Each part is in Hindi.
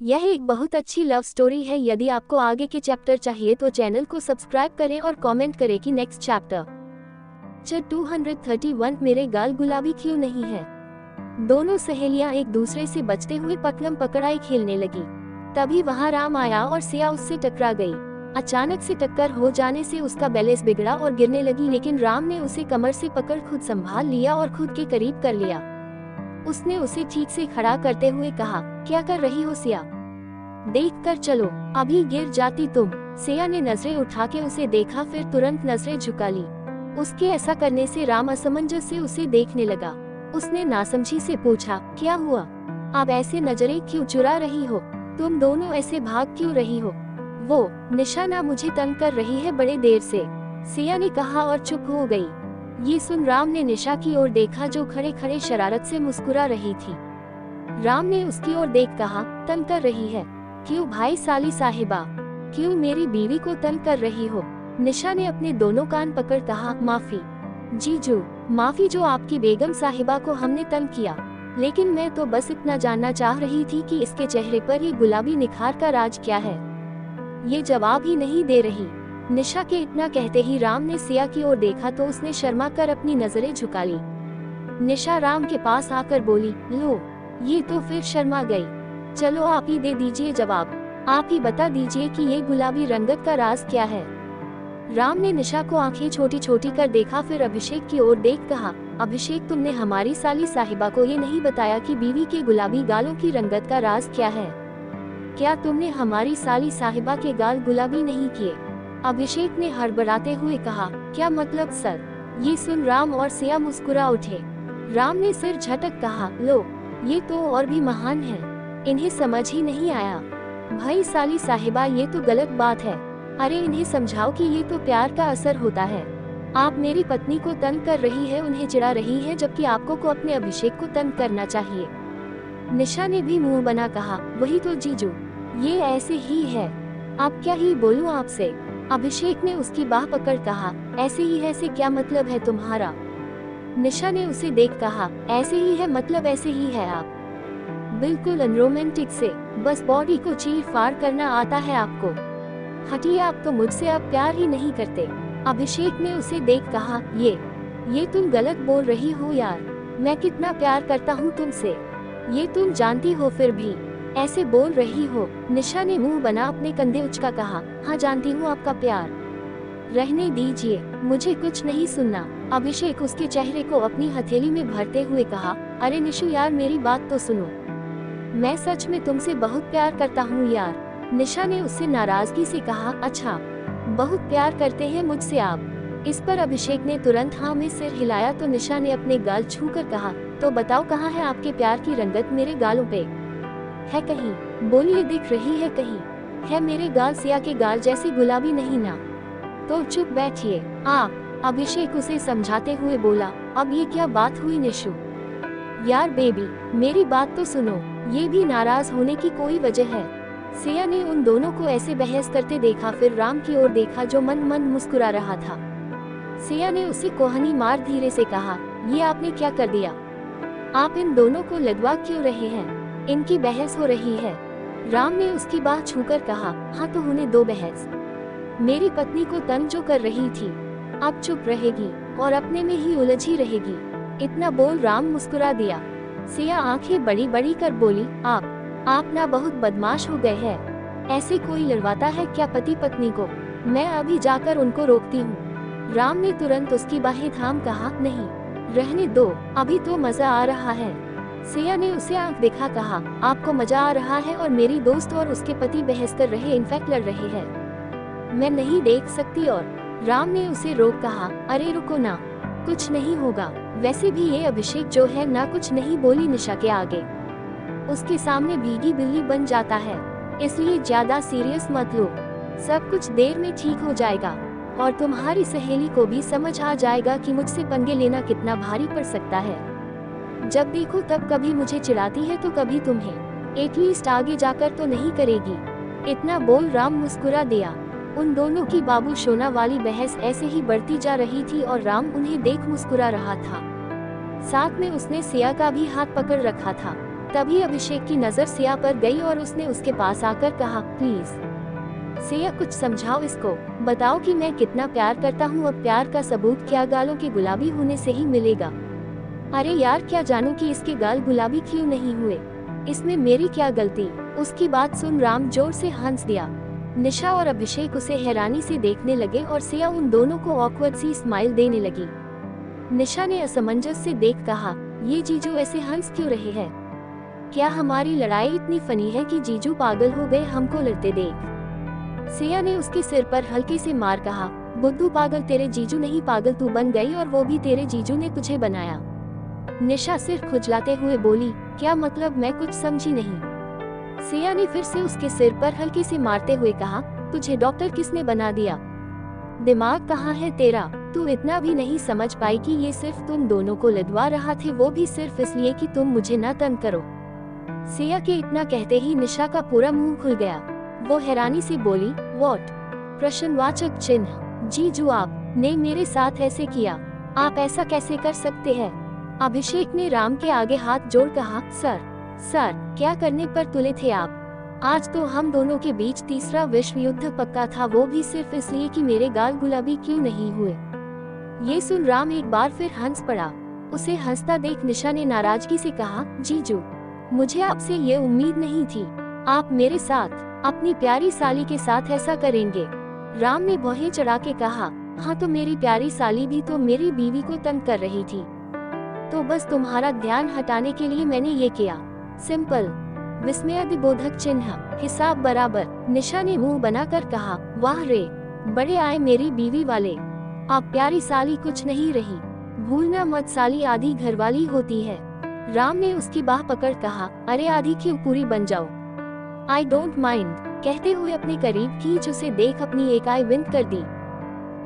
यह एक बहुत अच्छी लव स्टोरी है। यदि आपको आगे के चैप्टर चाहिए तो चैनल को सब्सक्राइब करें और कमेंट करें कि नेक्स्ट चैप्टर। 231 मेरे गाल गुलाबी क्यों नहीं है। दोनों सहेलियां एक दूसरे से बचते हुए पकड़म पकड़ाई खेलने लगी। तभी वहां राम आया और सिया उससे टकरा गई। अचानक से टक्कर हो जाने से उसका बैलेंस बिगड़ा और गिरने लगी, लेकिन राम ने उसे कमर से पकड़ खुद संभाल लिया और खुद के करीब कर लिया। उसने उसे ठीक से खड़ा करते हुए कहा, क्या कर रही हो सिया? देख कर चलो, अभी गिर जाती तुम। सिया ने नजरें उठा के उसे देखा, फिर तुरंत नजरें झुका ली। उसके ऐसा करने से राम असमंजस से उसे देखने लगा। उसने नासमझी से पूछा, क्या हुआ? अब ऐसे नजरें क्यों चुरा रही हो? तुम दोनों ऐसे भाग क्यों रही हो? वो निशा ना मुझे तंग कर रही है बड़े देर से, सिया ने कहा और चुप हो गई। ये सुन राम ने निशा की ओर देखा जो खड़े खड़े शरारत से मुस्कुरा रही थी। राम ने उसकी ओर देख कहा, तंग कर रही है? क्यों भाई साली साहिबा, क्यों मेरी बीवी को तंग कर रही हो? निशा ने अपने दोनों कान पकड़ कहा, माफी जीजू, माफी जो आपकी बेगम साहिबा को हमने तंग किया, लेकिन मैं तो बस इतना जानना चाह रही थी कि इसके चेहरे पर ये गुलाबी निखार का राज क्या है। ये जवाब ही नहीं दे रही। निशा के इतना कहते ही राम ने सिया की ओर देखा तो उसने शर्मा कर अपनी नजरें झुका ली। निशा राम के पास आकर बोली, लो ये तो फिर शर्मा गई। चलो आप ही दे दीजिए जवाब, आप ही बता दीजिए कि ये गुलाबी रंगत का राज क्या है। राम ने निशा को आंखें छोटी छोटी कर देखा, फिर अभिषेक की ओर देख कहा, अभिषेक तुमने हमारी साली साहिबा को ये नहीं बताया कि बीवी के गुलाबी गालों की रंगत का राज क्या है? क्या तुमने हमारी साली साहिबा के गाल गुलाबी नहीं किए? अभिषेक ने हड़बड़ाते हुए कहा, क्या मतलब सर? ये सुन राम और सिया मुस्कुरा उठे। राम ने सिर झटक कहा, लो ये तो और भी महान है, इन्हें समझ ही नहीं आया। भाई साली साहिबा ये तो गलत बात है, अरे इन्हें समझाओ कि ये तो प्यार का असर होता है। आप मेरी पत्नी को तंग कर रही है, उन्हें चिढ़ा रही है, जबकि आपको को अपने अभिषेक को तंग करना चाहिए। निशा ने भी मुंह बना कहा, वही तो जीजू, ये ऐसे ही है, अब क्या ही बोलूं आपसे। अभिषेक ने उसकी बाह पकड़ कहा, ऐसे ही है से क्या मतलब है तुम्हारा? निशा ने उसे देख कहा, ऐसे ही है मतलब ऐसे ही है आप, बिल्कुल अनरोमांटिक से, बस बॉडी को चीर फाड़ करना आता है आपको। हटिए, आप तो मुझसे अब प्यार ही नहीं करते। अभिषेक ने उसे देख कहा, ये तुम गलत बोल रही हो यार, मैं कितना प्यार करता हूँ तुमसे, ये तुम जानती हो फिर भी ऐसे बोल रही हो। निशा ने मुंह बना अपने कंधे उचका कहा, हाँ जानती हूँ आपका प्यार, रहने दीजिए, मुझे कुछ नहीं सुनना। अभिषेक उसके चेहरे को अपनी हथेली में भरते हुए कहा, अरे निशु यार मेरी बात तो सुनो, मैं सच में तुमसे बहुत प्यार करता हूँ यार। निशा ने उससे नाराजगी से कहा, अच्छा बहुत प्यार करते हैं मुझसे आप? इस पर अभिषेक ने तुरंत हाँ में सिर हिलाया तो निशा ने अपने गाल छूकर कहा, तो बताओ कहाँ है आपके प्यार की रंगत? मेरे गालों पे है कहीं? बोलिए, दिख रही है कहीं? है मेरे गाल सिया के गाल जैसे गुलाबी नहीं ना? तो चुप बैठिए आप। अभिषेक उसे समझाते हुए बोला, अब ये क्या बात हुई निशु? यार बेबी मेरी बात तो सुनो, ये भी नाराज होने की कोई वजह है? सिया ने उन दोनों को ऐसे बहस करते देखा, फिर राम की ओर देखा जो मन मन मुस्कुरा रहा था। सिया ने उसे कोहनी मार धीरे से कहा, ये आपने क्या कर दिया? आप इन दोनों को लगवा क्यों रहे हैं? इनकी बहस हो रही है। राम ने उसकी बाह छूकर कहा, हाँ तो होने दो बहस, मेरी पत्नी को तंग जो कर रही थी, अब चुप रहेगी और अपने में ही उलझी रहेगी। इतना बोल राम मुस्कुरा दिया। सिया आंखें बड़ी बड़ी कर बोली, आप ना बहुत बदमाश हो गए हैं, ऐसे कोई लड़वाता है क्या पति पत्नी को? मैं अभी जाकर उनको रोकती हूँ। राम ने तुरंत उसकी बाहें थाम कहा, नहीं रहने दो, अभी तो मजा आ रहा है। सिया ने उसे आंख दिखा कहा, आपको मजा आ रहा है और मेरी दोस्त और उसके पति बहस कर रहे, इनफैक्ट लड़ रहे हैं, मैं नहीं देख सकती। और राम ने उसे रोक कहा, अरे रुको ना, कुछ नहीं होगा। वैसे भी ये अभिषेक जो है ना कुछ नहीं बोली निशा के आगे, उसके सामने भीगी बिल्ली बन जाता है, इसलिए ज्यादा सीरियस मत लो, सब कुछ देर में ठीक हो जाएगा और तुम्हारी सहेली को भी समझ आ जाएगा कि मुझसे पंगे लेना कितना भारी पड़ सकता है। जब देखो तब कभी मुझे चिढ़ाती है तो कभी तुम्हें, एटलीस्ट आगे जाकर तो नहीं करेगी। इतना बोल राम मुस्कुरा दिया। उन दोनों की बाबू सोना वाली बहस ऐसे ही बढ़ती जा रही थी और राम उन्हें देख मुस्कुरा रहा था। साथ में उसने सिया का भी हाथ पकड़ रखा था। तभी अभिषेक की नजर सिया पर गई और उसने उसके पास आकर कहा, प्लीज सिया कुछ समझाओ इसको, बताओ कि मैं कितना प्यार करता हूँ। अब प्यार का सबूत क्या गालों के गुलाबी होने से ही मिलेगा? अरे यार क्या जानूं कि इसके गाल गुलाबी क्यों नहीं हुए, इसमें मेरी क्या गलती। उसकी बात सुन राम जोर से हंस दिया। निशा और अभिषेक उसे हैरानी से देखने लगे और सिया उन दोनों को ऑकवर्ड सी स्माइल देने लगी। निशा ने असमंजस से देख कहा, ये जीजू ऐसे हंस क्यों रहे हैं? क्या हमारी लड़ाई इतनी फनी है कि जीजू पागल हो गए हमको लड़ते देख? सिया ने उसके सिर पर हल्के से मार कहा, बुद्धू पागल, तेरे जीजू नहीं पागल तू बन गई और वो भी तेरे जीजू ने तुझे बनाया। निशा सिर खुजलाते हुए बोली, क्या मतलब, मैं कुछ समझी नहीं। सिया ने फिर से उसके सिर पर हल्के से मारते हुए कहा, तुझे डॉक्टर किसने बना दिया? दिमाग कहाँ है तेरा? तू इतना भी नहीं समझ पाई कि ये सिर्फ तुम दोनों को लड़वा रहा थे, वो भी सिर्फ इसलिए कि तुम मुझे न तंग करो। सिया के इतना कहते ही निशा का पूरा मुंह खुल गया। वो हैरानी से बोली, व्हाट? प्रश्नवाचक चिन्ह। जीजू आप ने मेरे साथ ऐसे किया, आप ऐसा कैसे कर सकते हैं? अभिषेक ने राम के आगे हाथ जोड़ कहा, सर क्या करने पर तुले थे आप? आज तो हम दोनों के बीच तीसरा विश्व युद्ध पक्का था, वो भी सिर्फ इसलिए कि मेरे गाल गुलाबी क्यों नहीं हुए। ये सुन राम एक बार फिर हंस पड़ा। उसे हंसता देख निशा ने नाराजगी से कहा, जीजू मुझे आपसे ये उम्मीद नहीं थी, आप मेरे साथ अपनी प्यारी साली के साथ ऐसा करेंगे। राम ने भौहें चढ़ा के कहा, हाँ तो मेरी प्यारी साली भी तो मेरी बीवी को तंग कर रही थी, तो बस तुम्हारा ध्यान हटाने के लिए मैंने ये किया, सिंपल। विस्मयादिबोधक चिन्ह, हिसाब बराबर। निशा ने मुंह बनाकर कहा, वाह रे, बड़े आए मेरी बीवी वाले। अब प्यारी साली कुछ नहीं रही, भूलना मत साली आधी घरवाली होती है। राम ने उसकी बाह पकड़ कहा, अरे आधी क्यों, पूरी बन जाओ, आई डोंट माइंड। कहते हुए अपने करीब खींच उसे देख अपनी एक आई विंक कर दी।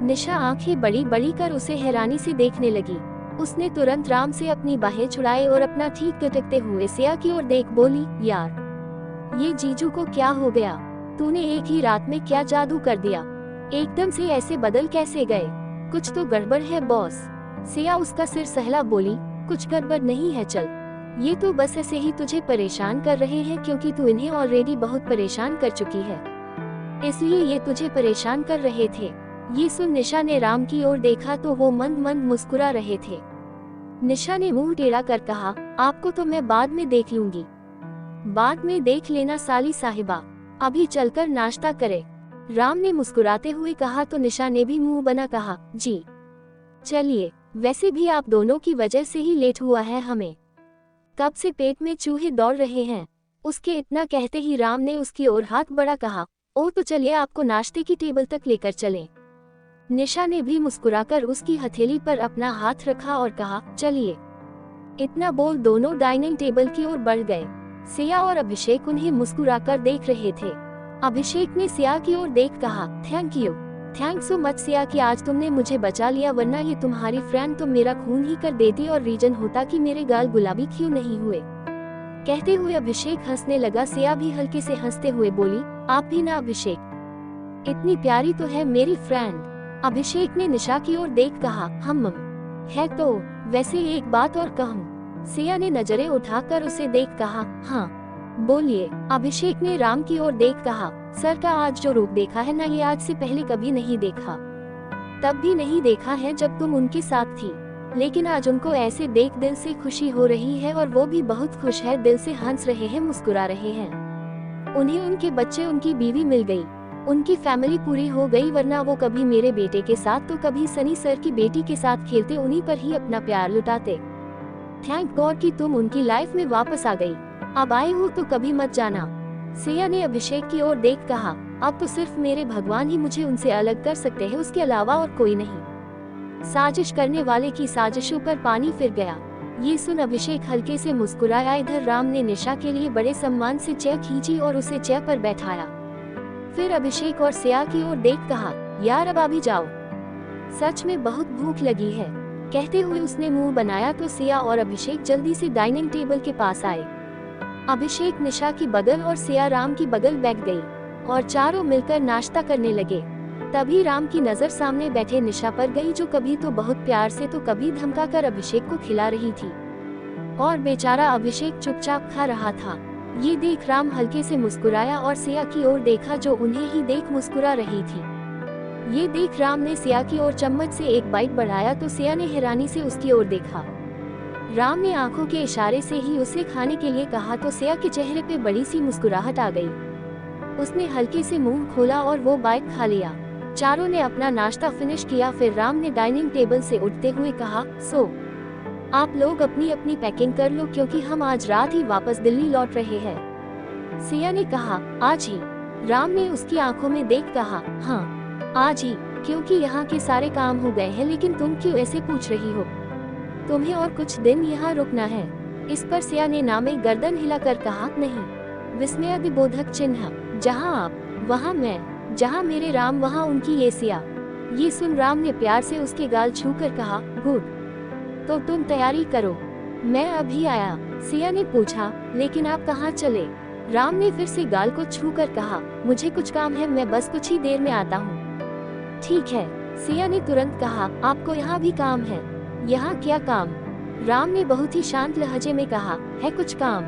निशा आंखें बड़ी बड़ी कर उसे हैरानी से देखने लगी। उसने तुरंत राम से अपनी बाहें छुड़ाई और अपना ठीक कटकते हुए सिया की ओर देख बोली, यार ये जीजू को क्या हो गया? तूने एक ही रात में क्या जादू कर दिया? एकदम से ऐसे बदल कैसे गए? कुछ तो गड़बड़ है बॉस। सिया उसका सिर सहला बोली, कुछ गड़बड़ नहीं है, चल ये तो बस ऐसे ही तुझे परेशान कर रहे हैं क्योंकि तू इन्हें ऑलरेडी बहुत परेशान कर चुकी है, इसलिए ये तुझे परेशान कर रहे थे। ये सुन निशा ने राम की ओर देखा तो वो मंद मंद मुस्कुरा रहे थे। निशा ने मुंह टेढ़ा कर कहा, आपको तो मैं बाद में देख लूंगी। बाद में देख लेना साली साहिबा, अभी चलकर नाश्ता करे। राम ने मुस्कुराते हुए कहा तो निशा ने भी मुंह बना कहा, जी चलिए, वैसे भी आप दोनों की वजह से ही लेट हुआ है हमें, कब से पेट में चूहे दौड़ रहे हैं। उसके इतना कहते ही राम ने उसकी ओर हाथ बढ़ा कहा, ओ तो चलिए आपको नाश्ते की टेबल तक लेकर चलें। निशा ने भी मुस्कुराकर उसकी हथेली पर अपना हाथ रखा और कहा, चलिए। इतना बोल दोनों डाइनिंग टेबल की ओर बढ़ गए। सिया और अभिषेक उन्हें मुस्कुराकर देख रहे थे। अभिषेक ने सिया की ओर देख कहा, थैंक्स सो मच सिया कि आज तुमने मुझे बचा लिया, वरना ये तुम्हारी फ्रेंड तो मेरा खून ही कर देती और रीजन होता कि मेरे गाल गुलाबी क्यों नहीं हुए। कहते हुए अभिषेक हंसने लगा। सिया भी हल्के से हंसते हुए बोली, आप भी ना अभिषेक, इतनी प्यारी तो है मेरी फ्रेंड। अभिषेक ने निशा की ओर देख कहा, हम है तो वैसे एक बात और कहूँ। सिया ने नजरें उठाकर उसे देख कहा, हाँ बोलिए। अभिषेक ने राम की ओर देख कहा, सर का आज जो रूप देखा है ना, ये आज से पहले कभी नहीं देखा। तब भी नहीं देखा है जब तुम उनके साथ थी, लेकिन आज उनको ऐसे देख दिल से खुशी हो रही है और वो भी बहुत खुश है, दिल से हंस रहे हैं, मुस्कुरा रहे हैं। उन्हें उनके बच्चे, उनकी बीवी मिल गई, उनकी फैमिली पूरी हो गई, वरना वो कभी मेरे बेटे के साथ तो कभी सनी सर की बेटी के साथ खेलते, उन्हीं पर ही अपना प्यार लुटाते। थैंक गॉड कि तुम उनकी लाइफ में वापस आ गई। अब आए हो तो कभी मत जाना। सिया ने अभिषेक की ओर देख कहा, अब तो सिर्फ मेरे भगवान ही मुझे उनसे अलग कर सकते हैं, उसके अलावा और कोई नहीं। साजिश करने वाले की साजिशों पर पानी फिर गया। ये सुन अभिषेक हल्के से मुस्कुराया। इधर राम ने निशा के लिए बड़े सम्मान से चेयर खींची और उसे चेयर पर बैठाया। फिर अभिषेक और सिया की ओर देख कहा, यार अब अभी जाओ, सच में बहुत भूख लगी है। कहते हुए उसने मुंह बनाया तो सिया और अभिषेक जल्दी से डाइनिंग टेबल के पास आए। अभिषेक निशा की बगल और सिया राम की बगल बैठ गई और चारों मिलकर नाश्ता करने लगे। तभी राम की नजर सामने बैठे निशा पर गई, जो कभी तो बहुत प्यार से तो कभी धमकाकर अभिषेक को खिला रही थी। और बेचारा अभिषेक चुपचाप खा रहा था। ये देख राम हल्के से मुस्कुराया और सिया की ओर देखा जो उन्हें ही देख मुस्कुरा रही थी। ये देख राम ने सिया की ओर चम्मच से एक बाइट बढ़ाया तो सिया ने हैरानी से उसकी ओर देखा। राम ने आंखों के इशारे से ही उसे खाने के लिए कहा तो सिया के चेहरे पे बड़ी सी मुस्कुराहट आ गई। उसने हल्के से मुंह खोला और वो बाइट खा लिया। चारों ने अपना नाश्ता फिनिश किया। फिर राम ने डाइनिंग टेबल से उठते हुए कहा, सो आप लोग अपनी अपनी पैकिंग कर लो क्योंकि हम आज रात ही वापस दिल्ली लौट रहे हैं। सिया ने कहा, आज ही? राम ने उसकी आंखों में देख कहा, हाँ आज ही, क्योंकि यहाँ के सारे काम हो गए हैं। लेकिन तुम क्यों ऐसे पूछ रही हो? तुम्हें और कुछ दिन यहाँ रुकना है। इस पर सिया ने ना में गर्दन हिलाकर कहा, नहीं। विस्मयादिबोधक चिन्ह, जहाँ आप वहाँ मैं, जहाँ मेरे राम वहाँ उनकी ये सिया। ये सुन राम ने प्यार से उसके गाल छूकर कहा, गुड, तो तुम तैयारी करो, मैं अभी आया। सिया ने पूछा, लेकिन आप कहाँ चले? राम ने फिर से गाल को छूकर कहा, मुझे कुछ काम है, मैं बस कुछ ही देर में आता हूँ। ठीक है, सिया ने तुरंत कहा, आपको यहाँ भी काम है? यहाँ क्या काम? राम ने बहुत ही शांत लहजे में कहा, है कुछ काम?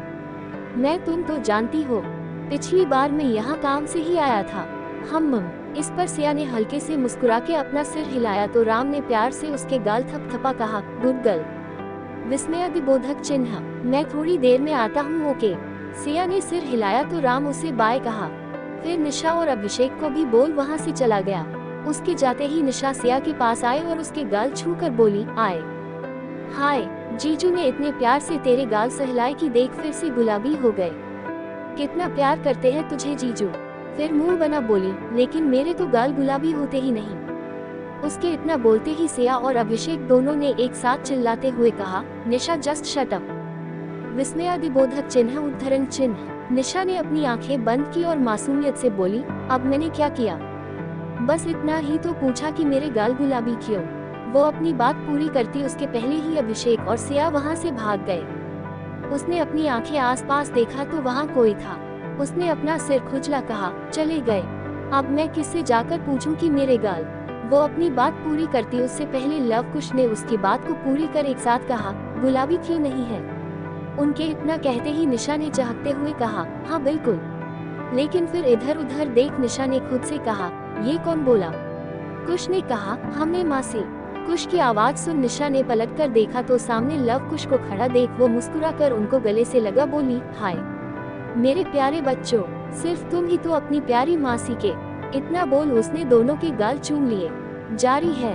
मैं तुम तो जानती हो, पिछली बार मैं यहाँ काम से ही आया था। हम इस पर सिया ने हल्के से मुस्कुरा के अपना सिर हिलाया तो राम ने प्यार से उसके गाल थपथपा कहा, गुड गर्ल। विस्मयादिबोधक चिन्ह, मैं थोड़ी देर में आता हूँ, ओके। सिया ने सिर हिलाया तो राम उसे बाय कहा। फिर निशा और अभिषेक को भी बोल वहाँ से चला गया। उसके जाते ही निशा सिया के पास आए और उसके गाल छूकर बोली, आए हाय, जीजू ने इतने प्यार से तेरे गाल सहलाए कि देख फिर से गुलाबी हो गए। कितना प्यार करते हैं तुझे जीजू। फिर मुंह बना बोली, लेकिन मेरे तो गाल गुलाबी होते ही नहीं। उसके इतना बोलते ही सिया और अभिषेक दोनों ने एक साथ चिल्लाते हुए कहा, निशा जस्ट शट अप। विस्मयादिबोधक चिन्ह उद्धरण चिन्ह। निशा ने अपनी आंखें बंद की और मासूमियत से बोली, अब मैंने क्या किया? बस इतना ही तो पूछा कि मेरे गाल गुलाबी क्यों। वो अपनी बात पूरी करती उसके पहले ही अभिषेक और सिया वहाँ से भाग गए। उसने अपनी आंखें आसपास देखा तो वहाँ कोई था। उसने अपना सिर खुजला कहा, चले गए, अब मैं किससे जाकर पूछूं कि मेरे गाल। वो अपनी बात पूरी करती उससे पहले लव कुश ने उसकी बात को पूरी कर एक साथ कहा, गुलाबी क्यों नहीं है? उनके इतना कहते ही निशा ने चहकते हुए कहा, हाँ बिल्कुल। लेकिन फिर इधर उधर देख निशा ने खुद से कहा, ये कौन बोला? कुश ने कहा, हमने मासी। कुश की आवाज सुन निशा ने पलट कर देखा तो सामने लव कुश को खड़ा देख वो मुस्कुरा कर उनको गले से लगा बोली, हाय मेरे प्यारे बच्चों, सिर्फ तुम ही तो अपनी प्यारी मासी के। इतना बोल उसने दोनों के गाल चूम लिए। जारी है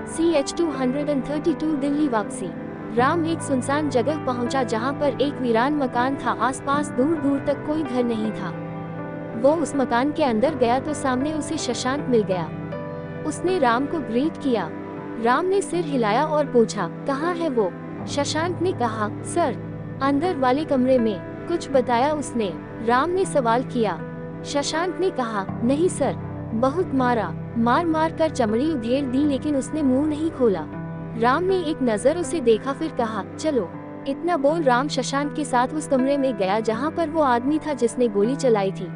CH 232 दिल्ली वापसी। राम एक सुनसान जगह पहुंचा जहां पर एक वीरान मकान था। आसपास दूर दूर तक कोई घर नहीं था। वो उस मकान के अंदर गया तो सामने उसे शशांक मिल गया। उसने राम को ग्रीट किया। राम ने सिर हिलाया और पूछा, कहाँ है वो? शशांक ने कहा, सर अंदर वाले कमरे में। कुछ बताया उसने? राम ने सवाल किया। शशांक ने कहा, नहीं सर, बहुत मार मार कर चमड़ी उधेड़ दी लेकिन उसने मुंह नहीं खोला। राम ने एक नजर उसे देखा फिर कहा, चलो। इतना बोल राम शशांक के साथ उस कमरे में गया जहां पर वो आदमी था जिसने गोली चलाई थी।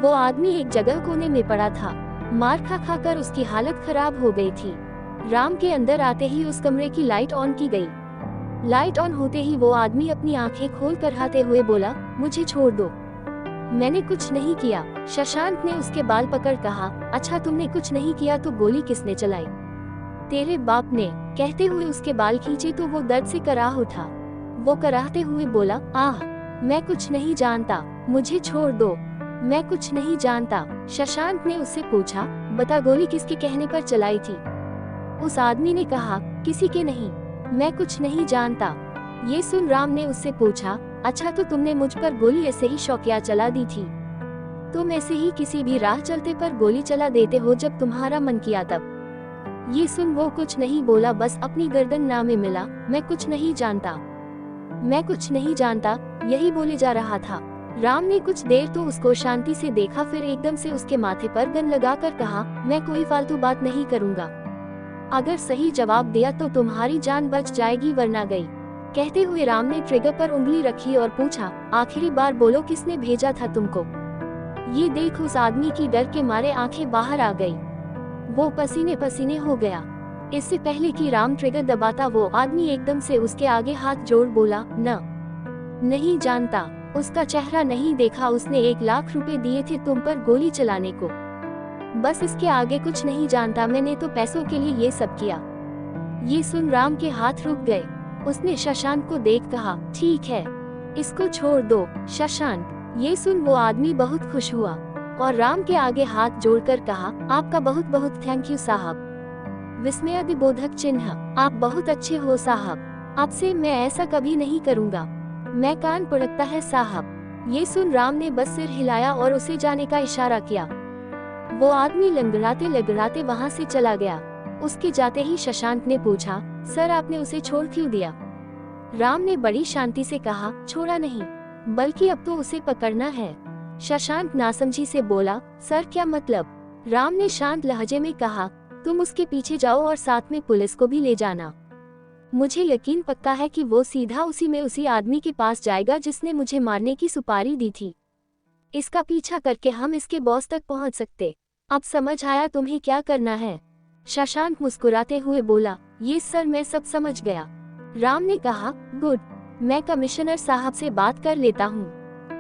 वो आदमी एक जगह कोने में पड़ा था। मार खा कर उसकी हालत खराब हो गई थी। राम के अंदर आते ही उस कमरे की लाइट ऑन की गई। लाइट ऑन होते ही वो आदमी अपनी आंखें खोल कर हाते हुए बोला, मुझे छोड़ दो, मैंने कुछ नहीं किया। शशांक ने उसके बाल पकड़ कहा, अच्छा तुमने कुछ नहीं किया तो गोली किसने चलाई? तेरे बाप ने। कहते हुए उसके बाल खींचे तो वो दर्द से कराह उठा। वो कराहते हुए बोला, आह मैं कुछ नहीं जानता, मुझे छोड़ दो, मैं कुछ नहीं जानता। शशांक ने उससे पूछा, बता गोली किसके कहने पर चलाई थी? उस आदमी ने कहा, किसी के नहीं, मैं कुछ नहीं जानता। ये सुन राम ने उससे पूछा, अच्छा तो तुमने मुझ पर गोली ऐसे ही शौकिया चला दी थी? तुम ऐसे ही किसी भी राह चलते पर गोली चला देते हो जब तुम्हारा मन किया तब। ये सुन वो कुछ नहीं बोला, बस अपनी गर्दन ना में मिला। मैं कुछ नहीं जानता, मैं कुछ नहीं जानता, यही बोले जा रहा था। राम ने कुछ देर तो उसको शांति से देखा फिर एकदम से उसके माथे पर गन लगाकर कहा, मैं कोई फालतू बात नहीं करूँगा। अगर सही जवाब दिया तो तुम्हारी जान बच जाएगी वरना गई। कहते हुए राम ने ट्रिगर पर उंगली रखी और पूछा, आखिरी बार बोलो किसने भेजा था तुमको? ये देख उस आदमी की डर के मारे आंखें बाहर आ गई। वो पसीने पसीने हो गया। इससे पहले कि राम ट्रिगर दबाता वो आदमी एकदम से उसके आगे हाथ जोड़ बोला, न, नहीं जानता, उसका चेहरा नहीं देखा, उसने 1 लाख रुपए दिए थे तुम पर गोली चलाने को, बस इसके आगे कुछ नहीं जानता, मैंने तो पैसों के लिए ये सब किया। ये सुन राम के हाथ रुक गए। उसने शशांक को देख कहा, ठीक है, इसको छोड़ दो शशांक। ये सुन वो आदमी बहुत खुश हुआ और राम के आगे हाथ जोड़कर कहा, आपका बहुत बहुत थैंक यू साहब। विस्मयादिबोधक चिन्ह, आप बहुत अच्छे हो साहब, आपसे मैं ऐसा कभी नहीं करूँगा, मैं कान पड़कता है साहब। ये सुन राम ने बस सिर हिलाया और उसे जाने का इशारा किया। वो आदमी लंगड़ाते लंगड़ाते वहाँ से चला गया। उसके जाते ही शशांक ने पूछा, सर आपने उसे छोड़ क्यों दिया? राम ने बड़ी शांति से कहा, छोड़ा नहीं, बल्कि अब तो उसे पकड़ना है। शशांक नासमझी से बोला, सर क्या मतलब? राम ने शांत लहजे में कहा, तुम उसके पीछे जाओ और साथ में पुलिस को भी ले जाना। मुझे यकीन पक्का है कि वो सीधा उसी आदमी के पास जाएगा जिसने मुझे मारने की सुपारी दी थी। इसका पीछा करके हम इसके बॉस तक पहुंच सकते। अब समझ आया तुम्हें क्या करना है? शशांक मुस्कुराते हुए बोला, ये सर मैं सब समझ गया। राम ने कहा, गुड, मैं कमिश्नर साहब से बात कर लेता हूँ,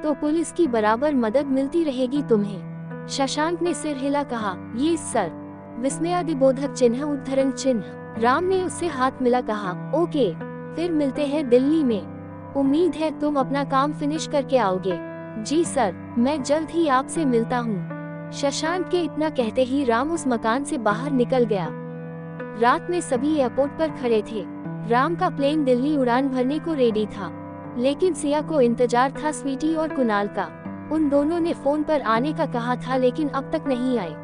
तो पुलिस की बराबर मदद मिलती रहेगी तुम्हें। शशांक ने सिर हिला कहा, ये सर। विस्मयादिबोधक चिन्ह उद्धरण चिन्ह। राम ने उससे हाथ मिला कहा, ओके, फिर मिलते हैं दिल्ली में। उम्मीद है तुम अपना काम फिनिश करके आओगे। जी सर, मैं जल्द ही आपसे मिलता हूँ। शशांक के इतना कहते ही राम उस मकान से बाहर निकल गया। रात में सभी एयरपोर्ट पर खड़े थे। राम का प्लेन दिल्ली उड़ान भरने को रेडी था, लेकिन सिया को इंतजार था स्वीटी और कुणाल का। उन दोनों ने फोन पर आने का कहा था लेकिन अब तक नहीं आए।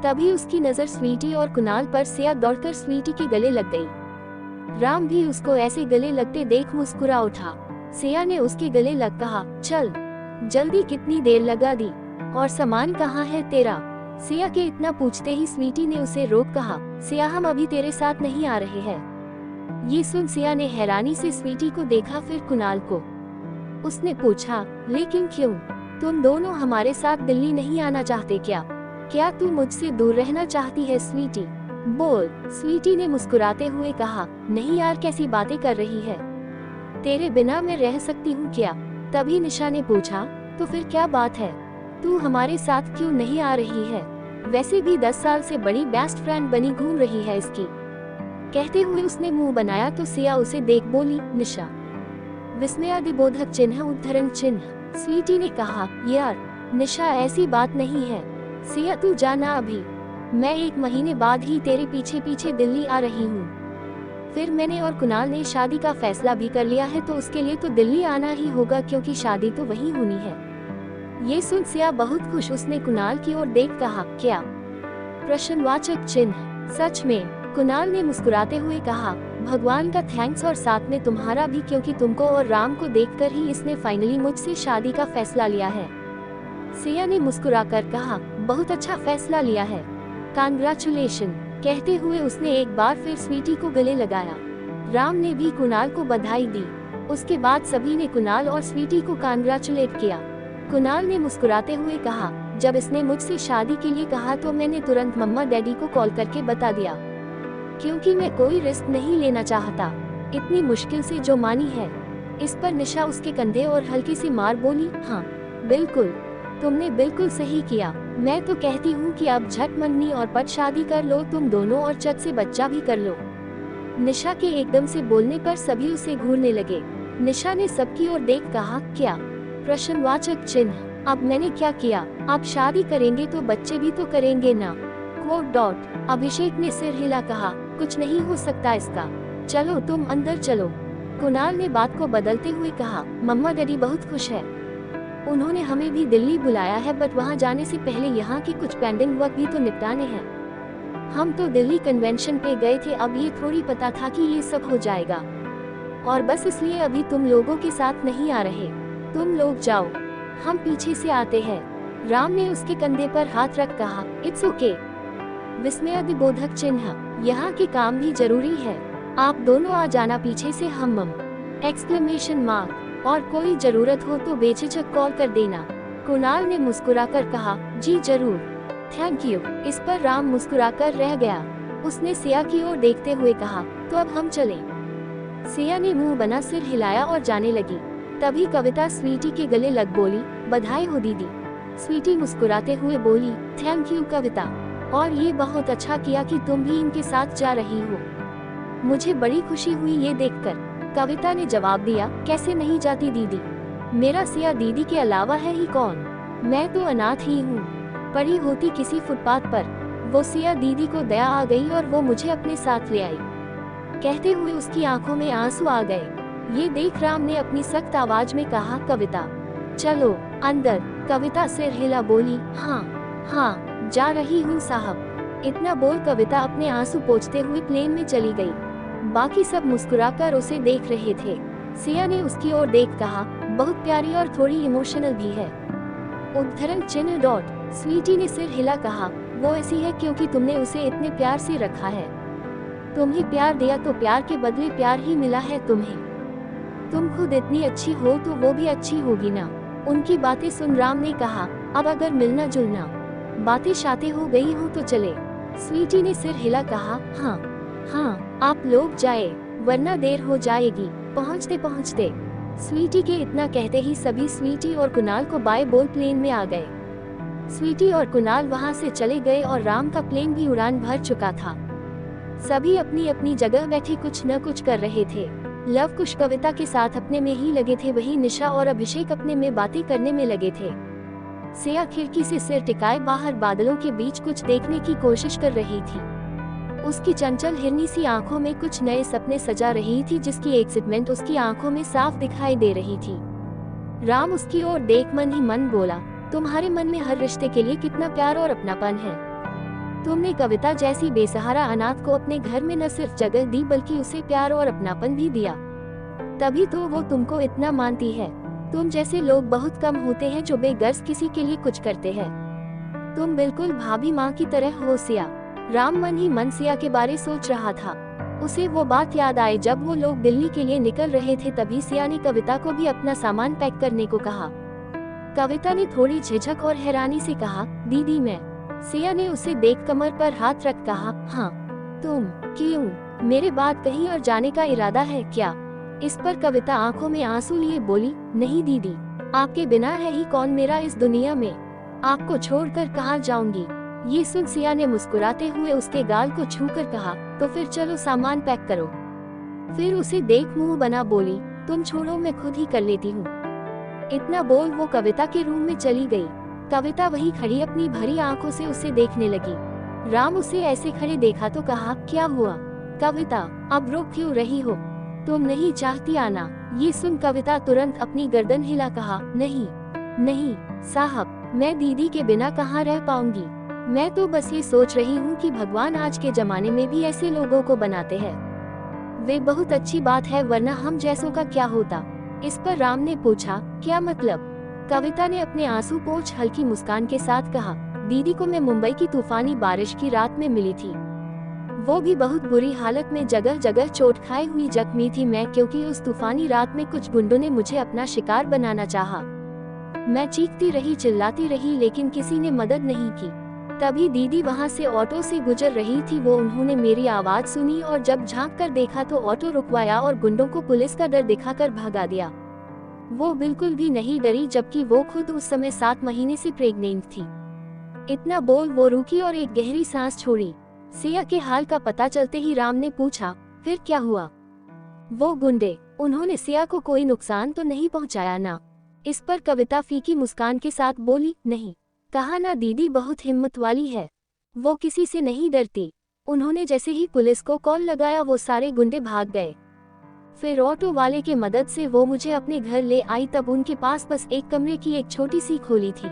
तभी उसकी नजर स्वीटी और कुणाल पर सिया दौड़कर स्वीटी के गले लग गई। राम भी उसको ऐसे गले लगते देख मुस्कुरा उठा। सिया ने उसके गले लग कहा, चल जल्दी, कितनी देर लगा दी, और सामान कहाँ है तेरा? सिया के इतना पूछते ही स्वीटी ने उसे रोक कहा, सिया हम अभी तेरे साथ नहीं आ रहे हैं। ये सुन सिया ने हैरानी से स्वीटी को देखा, फिर कुणाल को। उसने पूछा, लेकिन क्यों? तुम दोनों हमारे साथ दिल्ली नहीं आना चाहते क्या? क्या तू मुझसे दूर रहना चाहती है स्वीटी? बोल। स्वीटी ने मुस्कुराते हुए कहा, नहीं यार, कैसी बातें कर रही है, तेरे बिना मैं रह सकती हूँ क्या? तभी निशा ने पूछा, तो फिर क्या बात है, तू हमारे साथ क्यों नहीं आ रही है? वैसे भी 10 साल से बड़ी बेस्ट फ्रेंड बनी घूम रही है इसकी। कहते हुए उसने मुंह बनाया तो सिया उसे देख बोली, निशा। विस्मयादिबोधक चिन्ह उद्धरण चिन्ह। स्वीटी ने कहा, यार निशा ऐसी बात नहीं है, सिया तू जाना अभी, मैं 1 महीने बाद ही तेरे पीछे पीछे दिल्ली आ रही हूँ। फिर मैंने और कुणाल ने शादी का फैसला भी कर लिया है, तो उसके लिए तो दिल्ली आना ही होगा क्योंकि शादी तो वहीं होनी है। ये सुन सिया बहुत खुश। उसने कुणाल की ओर देख कहा, क्या? प्रश्नवाचक चिन्ह। सच में? कुणाल ने मुस्कुराते हुए कहा, भगवान का थैंक्स और साथ में तुम्हारा भी, क्योंकि तुमको और राम को देखकर ही इसने फाइनली मुझसे शादी का फैसला लिया है। सिया ने मुस्कुराकर कहा, बहुत अच्छा फैसला लिया है, कांग्रेचुलेशन। कहते हुए उसने एक बार फिर स्वीटी को गले लगाया। राम ने भी कुणाल को बधाई दी। उसके बाद सभी ने कुणाल और स्वीटी को कांग्रेचुलेट किया। कुणाल ने मुस्कुराते हुए कहा, जब इसने मुझसे शादी के लिए कहा तो मैंने तुरंत मम्मा डैडी को कॉल करके बता दिया, क्योंकि मैं कोई रिस्क नहीं लेना चाहता। इतनी मुश्किल से जो मानी है। इस पर निशा उसके कंधे और हल्की सी मार बोली, हाँ बिल्कुल, तुमने बिल्कुल सही किया। मैं तो कहती हूँ कि अब झट मंगनी और पट शादी कर लो तुम दोनों, और चट से बच्चा भी कर लो। निशा के एकदम से बोलने पर सभी उसे घूरने लगे। निशा ने सबकी ओर देख कहा, क्या? प्रश्नवाचक चिन्ह। अब मैंने क्या किया? आप शादी करेंगे तो बच्चे भी तो करेंगे ना? Coat dot. अभिषेक ने सिर हिला कहा, कुछ नहीं हो सकता इसका, चलो तुम अंदर चलो। कुणाल ने बात को बदलते हुए कहा, मम्मा डैडी बहुत खुश है, उन्होंने हमें भी दिल्ली बुलाया है, बट वहाँ जाने से पहले यहाँ के कुछ पेंडिंग वर्क भी तो निपटाने हैं। हम तो दिल्ली कन्वेंशन पे गए थे, अब ये थोड़ी पता था कि ये सब हो जाएगा, और बस इसलिए अभी तुम लोगों के साथ नहीं आ रहे। तुम लोग जाओ, हम पीछे से आते हैं। राम ने उसके कंधे पर हाथ रख कहा, इट्स ओके। विस्मयादिबोधक चिन्ह। यहाँ के काम भी जरूरी है, आप दोनों आ जाना पीछे से, हम एक्सक्लेमेशन मार्क। और कोई जरूरत हो तो बेझिझक कॉल कर देना। कुणाल ने मुस्कुराकर कहा, जी जरूर, थैंक यू। इस पर राम मुस्कुराकर रह गया। उसने सिया की ओर देखते हुए कहा, तो अब हम चलें। सिया ने मुंह बना सिर हिलाया और जाने लगी। तभी कविता स्वीटी के गले लग बोली, बधाई हो दीदी। स्वीटी मुस्कुराते हुए बोली, थैंक यू कविता, और ये बहुत अच्छा किया कि तुम भी इनके साथ जा रही हो। मुझे बड़ी खुशी हुई ये देखकर। कविता ने जवाब दिया, कैसे नहीं जाती दीदी, मेरा सिया दीदी के अलावा है ही कौन, मैं तो अनाथ ही हूँ। पड़ी होती किसी फुटपाथ पर, वो सिया दीदी को दया आ गई और वो मुझे अपने साथ ले आई। कहते हुए उसकी आंखों में आंसू आ गए। ये देख राम ने अपनी सख्त आवाज में कहा, कविता चलो अंदर। कविता सिर हिला बोली, हाँ जा रही हूँ साहब। इतना बोल कविता अपने आंसू पोंछते हुए प्लेन में चली गई। बाकी सब मुस्कुराकर उसे देख रहे थे। सिया ने उसकी ओर देख कहा, बहुत प्यारी और थोड़ी इमोशनल भी है। उद्धरण चिन्ह डॉट। स्वीटी ने सिर हिला कहा, वो ऐसी है क्योंकि तुमने उसे इतने प्यार से रखा है। तुम्हें प्यार दिया तो प्यार के बदले प्यार ही मिला है तुम्हें। तुम खुद इतनी अच्छी हो तो वो भी अच्छी होगी ना। उनकी बातें सुन राम ने कहा, अब अगर मिलना जुलना बातें शाते हो गई हो तो चले। स्वीटी ने सिर हिला कहा, हाँ आप लोग जाए वरना देर हो जाएगी। पहुँचते पहुँचते स्वीटी के इतना कहते ही सभी स्वीटी और कुणाल को बाय बोल प्लेन में आ गए। स्वीटी और कुणाल वहां से चले गए और राम का प्लेन भी उड़ान भर चुका था। सभी अपनी अपनी जगह बैठे कुछ न कुछ कर रहे थे। लव कुश कविता के साथ अपने में ही लगे थे, वही निशा और अभिषेक अपने में बातें करने में लगे थे। सिया खिड़की से सिर टिकाए बाहर बादलों के बीच कुछ देखने की कोशिश कर रही थी। उसकी चंचल हिरनी सी आंखों में कुछ नए सपने सजा रही थी, जिसकी एक्साइटमेंट उसकी आंखों में साफ दिखाई दे रही थी। राम उसकी ओर देख मन ही मन बोला, तुम्हारे मन में हर रिश्ते के लिए कितना प्यार और अपनापन है। तुमने कविता जैसी बेसहारा अनाथ को अपने घर में न सिर्फ जगह दी बल्कि उसे प्यार और अपनापन भी दिया। तभी तो वो तुमको इतना मानती है। तुम जैसे लोग बहुत कम होते हैं जो बेगर्ज किसी के लिए कुछ करते हैं। तुम बिल्कुल भाभी माँ की तरह हो सिया। राम मन ही मन सिया के बारे सोच रहा था। उसे वो बात याद आई जब वो लोग दिल्ली के लिए निकल रहे थे। तभी सिया ने कविता को भी अपना सामान पैक करने को कहा। कविता ने थोड़ी झिझक और हैरानी से कहा, दीदी मैं। सिया ने उसे देख कमर पर हाथ रख कहा, हाँ तुम क्यों, मेरे बात कहीं और जाने का इरादा है क्या। इस पर कविता आंखों में आंसू लिए बोली, नहीं दीदी, आपके बिना है ही कौन मेरा इस दुनिया में, आपको छोड़कर कहाँ जाऊंगी। ये सुन सिया ने मुस्कुराते हुए उसके गाल को छूकर कहा, तो फिर चलो सामान पैक करो। फिर उसे देख मुंह बना बोली, तुम छोड़ो मैं खुद ही कर लेती हूँ। इतना बोल वो कविता के रूम में चली गई। कविता वहीं खड़ी अपनी भरी आंखों से उसे देखने लगी। राम उसे ऐसे खड़े देखा तो कहा, क्या हुआ कविता, अब रो क्यों रही हो, तुम नहीं चाहती आना। ये सुन कविता तुरंत अपनी गर्दन हिला कहा, नहीं साहब, मैं दीदी के बिना कहाँ रह पाऊंगी। मैं तो बस ये सोच रही हूँ कि भगवान आज के जमाने में भी ऐसे लोगों को बनाते हैं। वे बहुत अच्छी बात है, वरना हम जैसों का क्या होता। इस पर राम ने पूछा, क्या मतलब। कविता ने अपने आंसू पोंछ हल्की मुस्कान के साथ कहा, दीदी को मैं मुंबई की तूफानी बारिश की रात में मिली थी। वो भी बहुत बुरी हालत में, जगह जगह चोट खाई हुई जख्मी थी मैं, क्योंकि उस तूफानी रात में कुछ गुंडों ने मुझे अपना शिकार बनाना चाहा। मैं चीखती रही, चिल्लाती रही, लेकिन किसी ने मदद नहीं की। तभी दीदी वहां से ऑटो से गुजर रही थी। उन्होंने मेरी आवाज सुनी और जब झांक कर देखा तो ऑटो रुकवाया और गुंडों को पुलिस का डर दिखाकर भगा दिया। वो बिल्कुल भी नहीं डरी, जबकि वो खुद उस समय 7 महीने से प्रेग्नेंट थी। इतना बोल वो रुकी और एक गहरी सांस छोड़ी। सिया के हाल का पता चलते ही राम ने पूछा, फिर क्या हुआ। वो गुंडे, उन्होंने सिया को कोई नुकसान तो नहीं पहुंचाया ना। इस पर कविता फीकी मुस्कान के साथ बोली, नहीं, कहा ना, दीदी बहुत हिम्मत वाली है, वो किसी से नहीं डरती। उन्होंने जैसे ही पुलिस को कॉल लगाया वो सारे गुंडे भाग गए। फिर ऑटो वाले के मदद से वो मुझे अपने घर ले आई। तब उनके पास बस एक कमरे की एक छोटी सी खोली थी,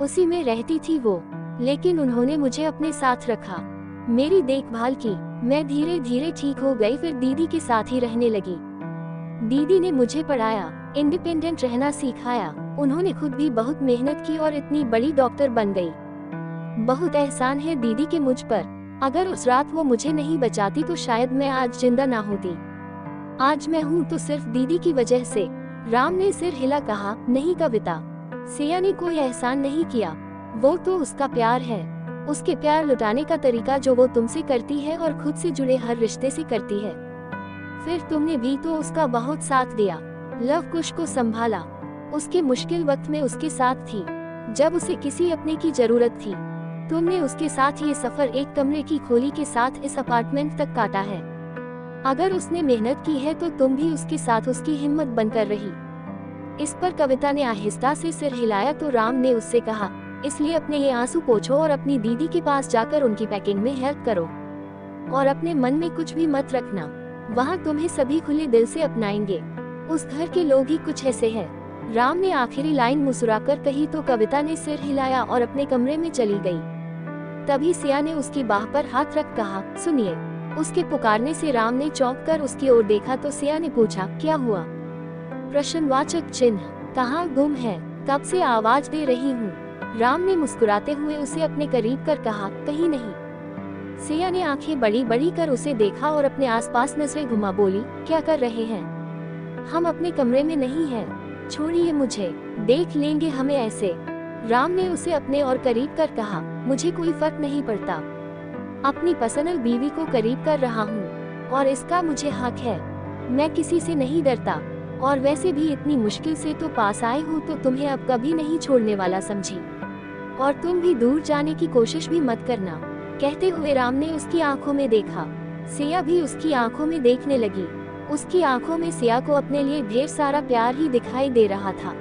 उसी में रहती थी वो, लेकिन उन्होंने मुझे अपने साथ रखा, मेरी देखभाल की। मैं धीरे धीरे ठीक हो गई, फिर दीदी के साथ ही रहने लगी। दीदी ने मुझे पढ़ाया, इंडिपेंडेंट रहना सिखाया। उन्होंने खुद भी बहुत मेहनत की और इतनी बड़ी डॉक्टर बन गई। बहुत एहसान है दीदी के मुझ पर। अगर उस रात वो मुझे नहीं बचाती तो शायद मैं आज जिंदा ना होती। आज मैं हूँ तो सिर्फ दीदी की वजह से। राम ने सिर हिला कहा, नहीं कविता, सिया ने कोई एहसान नहीं किया, वो तो उसका प्यार है। उसके प्यार लुटाने का तरीका जो वो तुमसे करती है और खुद से जुड़े हर रिश्ते से करती है। फिर तुमने भी तो उसका बहुत साथ दिया, लव कुश को संभाला, उसके मुश्किल वक्त में उसके साथ थी, जब उसे किसी अपने की जरूरत थी। तुमने उसके साथ ये सफर एक कमरे की खोली के साथ इस अपार्टमेंट तक काटा है। अगर उसने मेहनत की है तो तुम भी उसके साथ उसकी हिम्मत बनकर रही। इस पर कविता ने आहिस्ता से सिर हिलाया तो राम ने उससे कहा, इसलिए अपने ये आंसू पोंछो और अपनी दीदी के पास जाकर उनकी पैकिंग में हेल्प करो और अपने मन में कुछ भी मत रखना, वहाँ तुम्हें सभी खुले दिल से अपनाएंगे। उस घर के लोग ही कुछ ऐसे हैं। राम ने आखिरी लाइन मुस्कुराकर कही तो कविता ने सिर हिलाया और अपने कमरे में चली गई। तभी सिया ने उसकी बाह पर हाथ रख कहा, सुनिए। उसके पुकारने से राम ने चौंक कर उसकी ओर देखा तो सिया ने पूछा, क्या हुआ? प्रश्नवाचक चिन्ह। कहाँ गुम है? कब से आवाज दे रही हूँ। राम ने मुस्कुराते हुए उसे अपने करीब कर कहा, कहीं नहीं। सिया ने आंखें बड़ी बड़ी कर उसे देखा और अपने आसपास नजरें घुमा बोली, क्या कर रहे हैं? हम अपने कमरे में नहीं हैं। छोड़िए मुझे, देख लेंगे हमें ऐसे। राम ने उसे अपने और करीब कर कहा, मुझे कोई फर्क नहीं पड़ता। अपनी पसंद बीवी को करीब कर रहा हूँ और इसका मुझे हक है। मैं किसी से नहीं डरता और वैसे भी इतनी मुश्किल से तो पास आए हूँ तो तुम्हें अब कभी नहीं छोड़ने वाला समझी। और तुम भी दूर जाने की कोशिश भी मत करना। कहते हुए राम ने उसकी आंखों में देखा। सिया भी उसकी आंखों में देखने लगी। उसकी आंखों में सिया को अपने लिए ढेर सारा प्यार ही दिखाई दे रहा था।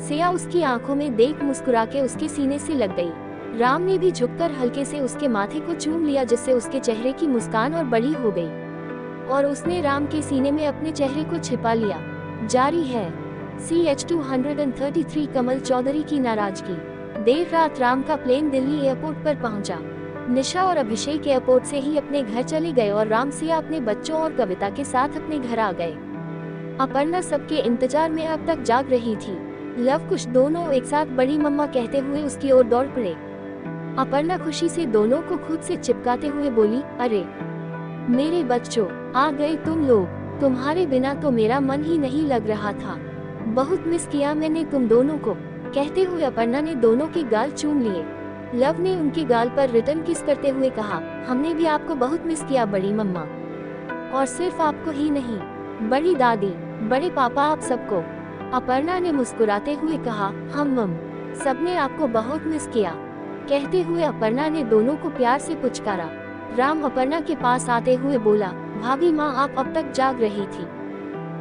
सिया उसकी आंखों में देख मुस्कुरा के उसके सीने से लग गई। राम ने भी झुककर हल्के से उसके माथे को चूम लिया जिससे उसके चेहरे की मुस्कान और बड़ी हो गई और उसने राम के सीने में अपने चेहरे को छिपा लिया। जारी है। CH-233 कमल चौधरी की नाराजगी। देर रात राम का प्लेन दिल्ली एयरपोर्ट पर पहुंचा। निशा और अभिषेक एयरपोर्ट से ही अपने घर चले गए और राम सिया अपने बच्चों और कविता के साथ अपने घर आ गए। अपर्णा सबके इंतजार में अब तक जाग रही थी। लव कुश दोनों एक साथ बड़ी मम्मा कहते हुए उसकी ओर दौड़ पड़े। अपर्णा खुशी से दोनों को खुद से चिपकाते हुए बोली, अरे मेरे बच्चों, आ गए तुम लोग। तुम्हारे बिना तो मेरा मन ही नहीं लग रहा था। बहुत मिस किया मैंने तुम दोनों को। कहते हुए अपर्णा ने दोनों के गाल चूम लिए। लव ने उनके गाल पर रिटर्न किस करते हुए कहा, हमने भी आपको बहुत मिस किया बड़ी मम्मा। और सिर्फ आपको ही नहीं, बड़ी दादी, बड़े पापा, आप सबको। अपर्णा ने मुस्कुराते हुए कहा, हम सबने आपको बहुत मिस किया। कहते हुए अपर्णा ने दोनों को प्यार से पुचकारा। राम अपर्णा के पास आते हुए बोला, भाभी माँ आप अब तक जाग रही थी।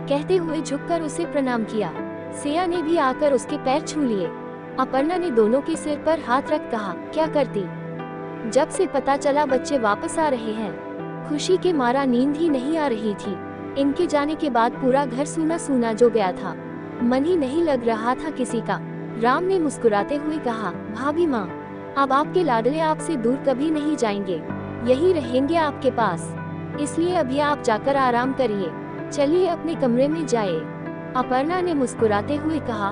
कहते हुए झुककर उसे प्रणाम किया। सिया ने भी आकर उसके पैर छू लिए। अपर्णा ने दोनों के सिर पर हाथ रख कहा, क्या करती? जब से पता चला बच्चे वापस आ रहे हैं, खुशी के मारा नींद ही नहीं आ रही थी। इनके जाने के बाद पूरा घर सूना सूना जो गया था, मन ही नहीं लग रहा था किसी का। राम ने मुस्कुराते हुए कहा, भाभी माँ अब आपके लाडले आपसे दूर कभी नहीं जाएंगे, यही रहेंगे आपके पास। इसलिए अभी आप जाकर आराम करिए, चलिए अपने कमरे में जाए। अपर्णा ने मुस्कुराते हुए कहा,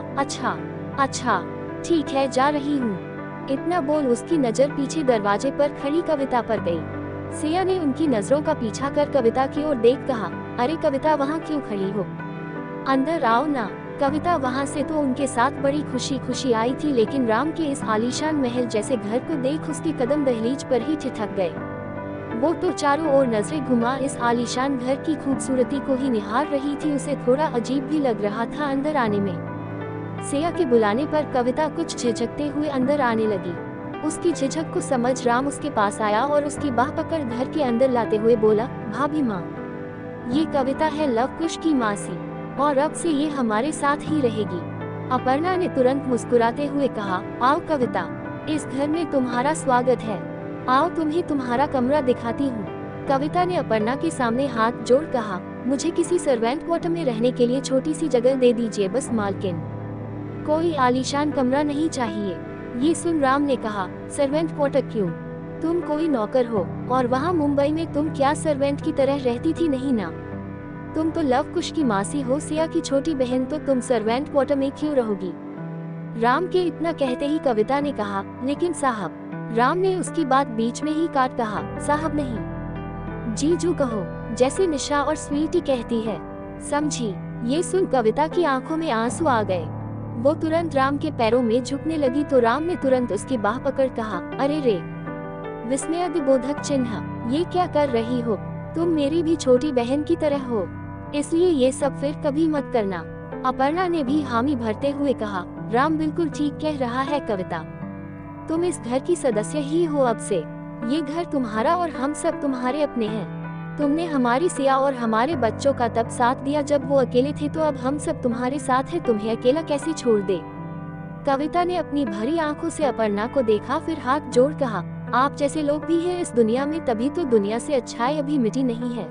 अच्छा ठीक है, जा रही हूँ। इतना बोल उसकी नजर पीछे दरवाजे पर खड़ी कविता पर गई। सिया ने उनकी नजरों का पीछा कर कविता की ओर देख कहा, अरे कविता वहाँ क्यों खड़ी हो, अंदर आओ ना। कविता वहाँ से तो उनके साथ बड़ी खुशी आई थी, लेकिन राम के इस आलीशान महल जैसे घर को देख उसके कदम दहलीज पर ही ठिठक गए। वो तो चारों ओर नजरें घुमा इस आलीशान घर की खूबसूरती को ही निहार रही थी। उसे थोड़ा अजीब भी लग रहा था अंदर आने में। सिया के बुलाने पर कविता कुछ झिझकते हुए अंदर आने लगी। उसकी झिझक को समझ राम उसके पास आया और उसकी बाह पकड़ घर के अंदर लाते हुए बोला, भाभी माँ ये कविता है लव कुश की मासी और अब से ये हमारे साथ ही रहेगी। अपर्णा ने तुरंत मुस्कुराते हुए कहा, आओ कविता, इस घर में तुम्हारा स्वागत है, आओ तुम्हें तुम्हारा कमरा दिखाती हूँ। कविता ने अपर्णा के सामने हाथ जोड़ कहा, मुझे किसी सर्वेंट क्वार्टर में रहने के लिए छोटी सी जगह दे दीजिए बस मालकिन, कोई आलीशान कमरा नहीं चाहिए। ये सुन राम ने कहा, सर्वेंट क्वार्टर क्यों, तुम कोई नौकर हो और वहाँ मुंबई में तुम क्या सर्वेंट की तरह रहती थी नहीं ना, तुम तो लव कुश की मासी हो, सिया की छोटी बहन, तो तुम सर्वेंट क्वार्टर में क्यों रहोगी। राम के इतना कहते ही कविता ने कहा, लेकिन साहब। राम ने उसकी बात बीच में ही काट कहा, साहब नहीं, जीजू कहो, जैसे निशा और स्वीटी कहती है, समझी। ये सुन कविता की आंखों में आंसू आ गए। वो तुरंत राम के पैरों में झुकने लगी तो राम ने तुरंत उसकी बाह पकड़ कहा, अरे रे, विस्मयादिबोधक चिन्ह, ये क्या कर रही हो? तुम मेरी भी छोटी बहन की तरह हो, इसलिए ये सब फिर कभी मत करना। अपर्णा ने भी हामी भरते हुए कहा, राम बिल्कुल ठीक कह रहा है कविता, तुम इस घर की सदस्य ही हो अब से। ये घर तुम्हारा और हम सब तुम्हारे अपने हैं। तुमने हमारी सिया और हमारे बच्चों का तब साथ दिया जब वो अकेले थे, तो अब हम सब तुम्हारे साथ हैं, तुम्हें अकेला कैसे छोड़ दे। कविता ने अपनी भरी आंखों से अपर्णा को देखा, फिर हाथ जोड़ कहा, आप जैसे लोग भी हैं इस दुनिया में, तभी तो दुनिया से अच्छाई अभी मिटी नहीं है।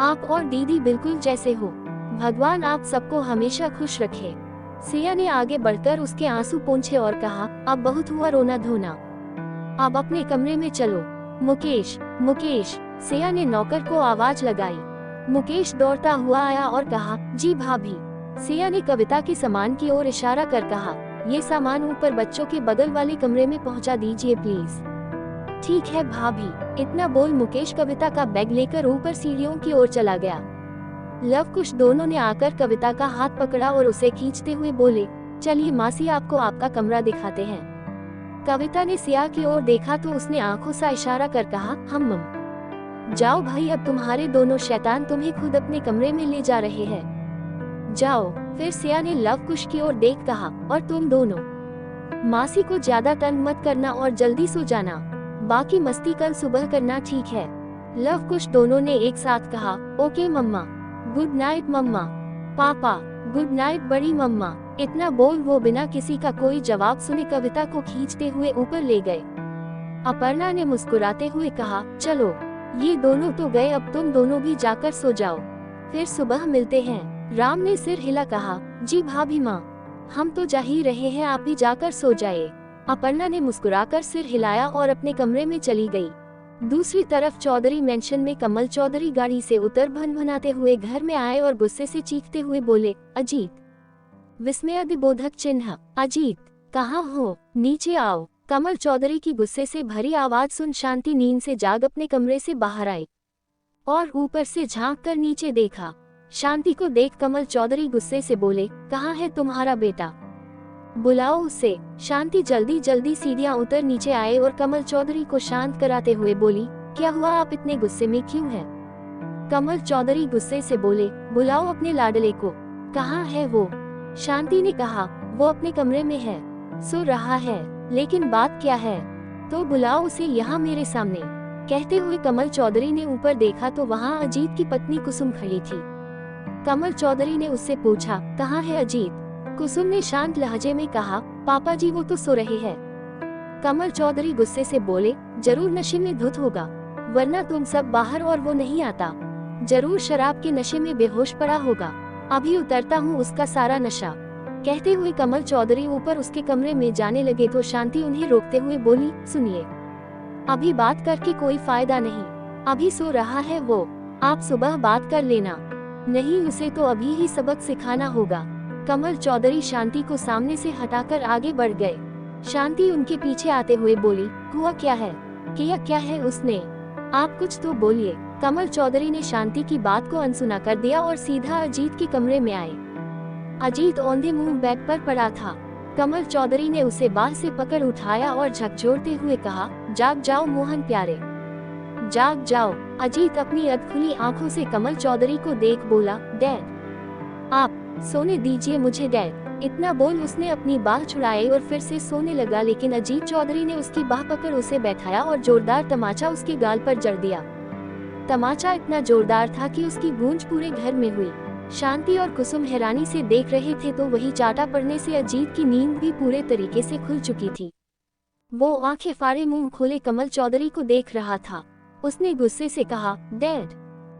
आप और दीदी बिल्कुल जैसे हो। भगवान आप सबको हमेशा खुश रखे। सिया ने आगे बढ़कर उसके आंसू पोंछे और कहा, अब बहुत हुआ रोना धोना, अब अपने कमरे में चलो। मुकेश, मुकेश, सिया ने नौकर को आवाज लगाई। मुकेश दौड़ता हुआ आया और कहा, जी भाभी। सिया ने कविता के सामान की ओर इशारा कर कहा, ये सामान ऊपर बच्चों के बगल वाले कमरे में पहुंचा दीजिए प्लीज। ठीक है भाभी। इतना बोल मुकेश कविता का बैग लेकर ऊपर सीढ़ियों की ओर चला गया। लव कुश दोनों ने आकर कविता का हाथ पकड़ा और उसे खींचते हुए बोले, चलिए मासी आपको आपका कमरा दिखाते हैं। कविता ने सिया की ओर देखा तो उसने आंखों सा इशारा कर कहा, हम जाओ भाई, अब तुम्हारे दोनों शैतान तुम्हें खुद अपने कमरे में ले जा रहे हैं, जाओ। फिर सिया ने लव कुश की ओर देख कहा, और तुम दोनों मासी को ज्यादा तंग मत करना और जल्दी सो जाना, बाकी मस्ती कल सुबह करना, ठीक है। लव कुश दोनों ने एक साथ कहा, ओके मम्मा। गुड नाइट मम्मा। पापा, गुड नाइट बड़ी मम्मा। इतना बोल वो बिना किसी का कोई जवाब सुने कविता को खींचते हुए ऊपर ले गए। अपर्णा ने मुस्कुराते हुए कहा, चलो ये दोनों तो गए, अब तुम दोनों भी जाकर सो जाओ, फिर सुबह मिलते हैं। राम ने सिर हिला कहा, जी भाभी माँ, हम तो जा ही रहे हैं, आप भी जाकर सो जाए। अपर्णा ने मुस्कुराकर सिर हिलाया और अपने कमरे में चली गई। दूसरी तरफ चौधरी मेंशन में कमल चौधरी गाड़ी से उतर भनभनाते हुए घर में आए और गुस्से से चीखते हुए बोले, अजीत। विस्मयादिबोधक चिन्ह, अजीत कहाँ हो, नीचे आओ। कमल चौधरी की गुस्से से भरी आवाज सुन शांति नींद से जाग अपने कमरे से बाहर आई और ऊपर से झांक कर नीचे देखा। शांति को देख कमल चौधरी गुस्से से बोले, कहाँ है तुम्हारा बेटा, बुलाओ उसे। शांति जल्दी जल्दी सीढ़ियां उतर नीचे आए और कमल चौधरी को शांत कराते हुए बोली, क्या हुआ, आप इतने गुस्से में क्यों हैं? कमल चौधरी गुस्से से बोले, बुलाओ अपने लाडले को। कहाँ है वो? शांति ने कहा, वो अपने कमरे में है, सो रहा है। लेकिन बात क्या है? तो बुलाओ उसे यहाँ मेरे सामने। कहते हुए कमल चौधरी ने ऊपर देखा तो वहाँ अजीत की पत्नी कुसुम खड़ी थी। कमल चौधरी ने उससे पूछा, कहाँ है अजीत? कुसुम ने शांत लहजे में कहा, पापा जी वो तो सो रहे हैं। कमल चौधरी गुस्से से बोले, जरूर नशे में धुत होगा, वरना तुम सब बाहर और वो नहीं आता। जरूर शराब के नशे में बेहोश पड़ा होगा, अभी उतरता हूँ उसका सारा नशा। कहते हुए कमल चौधरी ऊपर उसके कमरे में जाने लगे तो शांति उन्हें रोकते हुए बोली, सुनिए, अभी बात करके कोई फायदा नहीं, अभी सो रहा है वो, आप सुबह बात कर लेना, नहीं उसे तो अभी ही सबक सिखाना होगा। कमल चौधरी शांति को सामने से हटाकर आगे बढ़ गए। शांति उनके पीछे आते हुए बोली, हुआ क्या है, किया क्या है उसने, आप कुछ तो बोलिए। कमल चौधरी ने शांति की बात को अनसुना कर दिया और सीधा अजीत के कमरे में आए। अजीत औंधे मुंह बेड पर पड़ा था। कमल चौधरी ने उसे बाह से पकड़ उठाया और झकझोरते हुए कहा, जाग जाओ मोहन प्यारे, जाग जाओ। अजीत अपनी अधखुली आंखों से कमल चौधरी को देख बोला, डैड, आप सोने दीजिए मुझे डैड। इतना बोल उसने अपनी बाह छुड़ाई और फिर से सोने लगा, लेकिन अजीत चौधरी ने उसकी बाह पकड़ उसे बैठाया और जोरदार तमाचा उसके गाल पर जड़ दिया। तमाचा इतना जोरदार था कि उसकी गूंज पूरे घर में हुई। शांति और कुसुम हैरानी से देख रहे थे तो वही चाटा पड़ने से अजीत की नींद भी पूरे तरीके से खुल चुकी थी। वो आंखें फाड़े मुंह खोले कमल चौधरी को देख रहा था। उसने गुस्से से कहा, डैड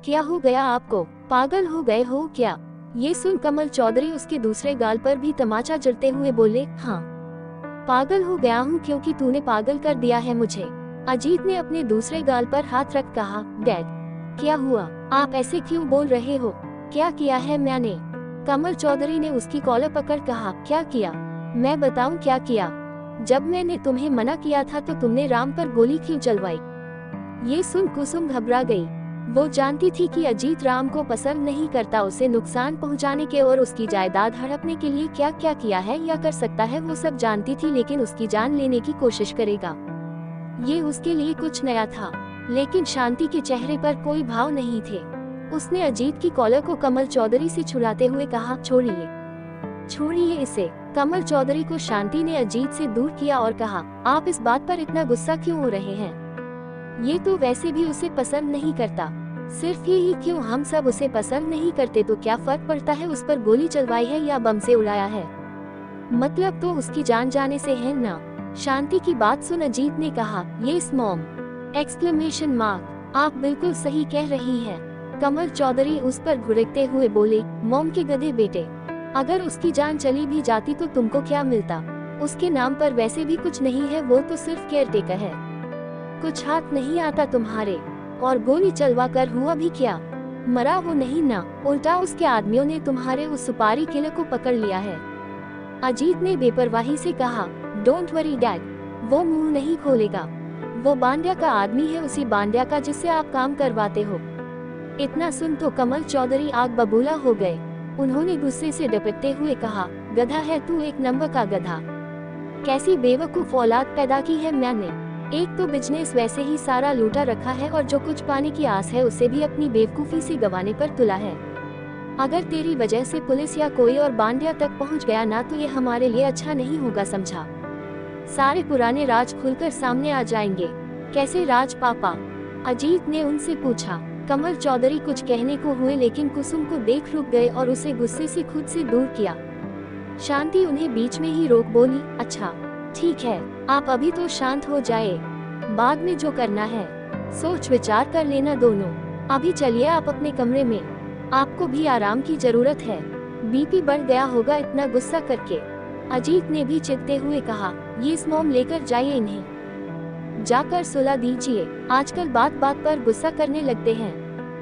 क्या हो गया आपको, पागल हो गए हो क्या? ये सुन कमल चौधरी उसके दूसरे गाल पर भी तमाचा जड़ते हुए बोले, हाँ पागल हो गया हूँ क्योंकि तूने पागल कर दिया है मुझे। अजीत ने अपने दूसरे गाल पर हाथ रख कहा, डैड क्या हुआ, आप ऐसे क्यों बोल रहे हो, क्या किया है मैंने? कमल चौधरी ने उसकी कॉलर पकड़ कहा, क्या किया, मैं बताऊं क्या किया? जब मैंने तुम्हें मना किया था तो तुमने राम पर गोली क्यों चलवाई? ये सुन कुसुम घबरा गई। वो जानती थी कि अजीत राम को पसंद नहीं करता, उसे नुकसान पहुंचाने के और उसकी जायदाद हड़पने के लिए क्या क्या किया है या कर सकता है वो सब जानती थी, लेकिन उसकी जान लेने की कोशिश करेगा। ये उसके लिए कुछ नया था, लेकिन शांति के चेहरे पर कोई भाव नहीं थे। उसने अजीत की कॉलर को कमल चौधरी से छुड़ाते हुए कहा, छोड़िए, छोड़िए इसे। कमल चौधरी को शांति ने अजीत से दूर किया और कहा, आप इस बात पर इतना गुस्सा क्यों हो रहे हैं? ये तो वैसे भी उसे पसंद नहीं करता। सिर्फ ये ही क्यों, हम सब उसे पसंद नहीं करते तो क्या फर्क पड़ता है उस पर गोली चलवाई है या बम से उड़ाया है? मतलब तो उसकी जान जाने से है ना? शांति की बात सुन अजीत ने कहा, यस मॉम! Exclamation mark. आप बिल्कुल सही कह रही हैं। कमल चौधरी उस पर घुड़कते हुए बोले, मॉम के गधे बेटे, अगर उसकी जान चली भी जाती तो तुमको क्या मिलता? उसके नाम पर वैसे भी कुछ नहीं है, वो तो सिर्फ केयरटेकर है। कुछ हाथ नहीं आता तुम्हारे, और गोली चलवा कर हुआ भी क्या? मरा वो नहीं ना, उल्टा उसके आदमियों ने तुम्हारे उस सुपारी किलर को पकड़ लिया है। अजीत ने बेपरवाही से कहा, डोंट वरी डैड, वो मुंह नहीं खोलेगा। वो बांड्या का आदमी है, उसी बांड्या का जिससे आप काम करवाते हो। इतना सुन तो कमल चौधरी आग बबूला हो गए। उन्होंने गुस्से से डपटते हुए कहा, गधा है तू, एक नंबर का गधा। कैसी बेवकूफ औलाद पैदा की है मैंने। एक तो बिजनेस वैसे ही सारा लूटा रखा है और जो कुछ पाने की आस है उसे भी अपनी बेवकूफी से गंवाने पर तुला है। अगर तेरी वजह से पुलिस या कोई और बांड्या तक पहुंच गया ना तो ये हमारे लिए अच्छा नहीं होगा, समझा? सारे पुराने राज खुलकर सामने आ जाएंगे। कैसे राज पापा? अजीत ने उनसे पूछा। कमल चौधरी कुछ कहने को हुए लेकिन कुसुम को देख रुक गए और उसे गुस्से से खुद से दूर किया। शांति उन्हें बीच में ही रोक बोली, अच्छा ठीक है, आप अभी तो शांत हो जाए, बाद में जो करना है सोच विचार कर लेना दोनों। अभी चलिए आप अपने कमरे में, आपको भी आराम की जरूरत है। बीपी बढ़ गया होगा इतना गुस्सा करके। अजीत ने भी चिढ़ते हुए कहा, ये मॉम लेकर जाइए इन्हें, जाकर सुला दीजिए। आजकल बात बात पर गुस्सा करने लगते हैं,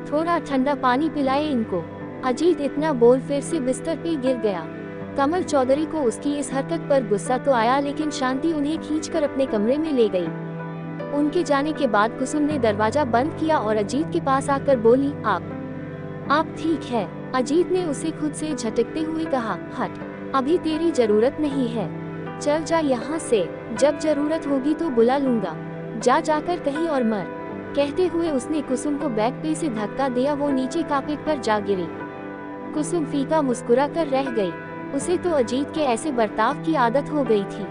थोड़ा ठंडा पानी पिलाए इनको। अजीत इतना बोल फिर से बिस्तर पे गिर गया। कमल चौधरी को उसकी इस हरकत पर गुस्सा तो आया, लेकिन शांति उन्हें खींचकर अपने कमरे में ले गई। उनके जाने के बाद कुसुम ने दरवाजा बंद किया और अजीत के पास आकर बोली, आप ठीक है? अजीत ने उसे खुद से झटकते हुए कहा, हट, अभी तेरी जरूरत नहीं है, चल जा यहाँ से, जब जरूरत होगी तो बुला लूंगा, जाकर कहीं और मर। कहते हुए उसने कुसुम को बैक पे से धक्का दिया, वो नीचे कार्पेट पर जा गिरी। कुसुम फीका मुस्कुरा कर रह गई। उसे तो अजीत के ऐसे बर्ताव की आदत हो गई थी,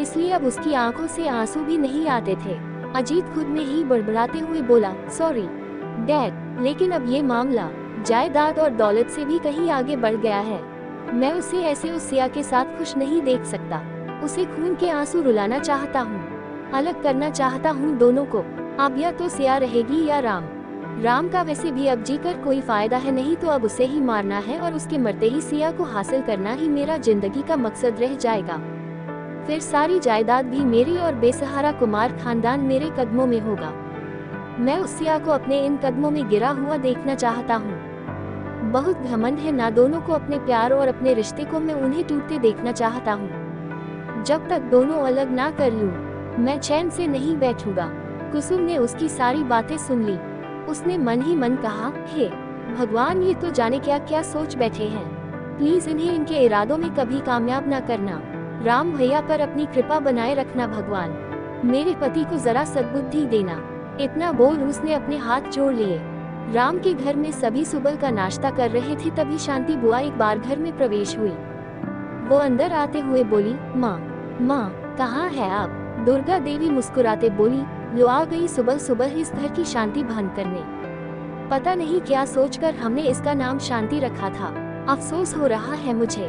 इसलिए अब उसकी आंखों से आंसू भी नहीं आते थे। अजीत खुद में ही बड़बड़ाते हुए बोला, सॉरी डैड, लेकिन अब ये मामला जायदाद और दौलत से भी कहीं आगे बढ़ गया है। मैं उसे ऐसे उस सिया के साथ खुश नहीं देख सकता। उसे खून के आंसू रुलाना चाहता हूँ, अलग करना चाहता हूँ दोनों को। अब या तो सिया रहेगी या राम का वैसे भी अब जीकर कोई फायदा है नहीं, तो अब उसे ही मारना है और उसके मरते ही सिया को हासिल करना ही मेरा जिंदगी का मकसद रह जाएगा। फिर सारी जायदाद भी मेरी और बेसहारा कुमार खानदान मेरे कदमों में होगा। मैं उस सिया को अपने इन कदमों में गिरा हुआ देखना चाहता हूँ। बहुत घमंड है ना दोनों को अपने प्यार और अपने रिश्ते को, मैं उन्हें टूटते देखना चाहता हूँ। जब तक दोनों अलग ना कर लूं, मैं चैन से नहीं बैठूंगा। कुसुम ने उसकी सारी बातें सुन ली। उसने मन ही मन कहा, हे भगवान, ये तो जाने क्या क्या सोच बैठे हैं। प्लीज इन्हें इनके इरादों में कभी कामयाब ना करना। राम भैया पर अपनी कृपा बनाए रखना भगवान। मेरे पति को जरा सद्बुद्धि देना। इतना बोल उसने अपने हाथ जोड़ लिए। राम के घर में सभी सुबह का नाश्ता कर रहे थे, तभी शांति बुआ एक बार घर में प्रवेश हुई। वो अंदर आते हुए बोली, माँ कहाँ है आप? दुर्गा देवी मुस्कुराते बोली, लो आ गई सुबह सुबह इस घर की शांति भंग करने। पता नहीं क्या सोचकर हमने इसका नाम शांति रखा था, अफसोस हो रहा है मुझे।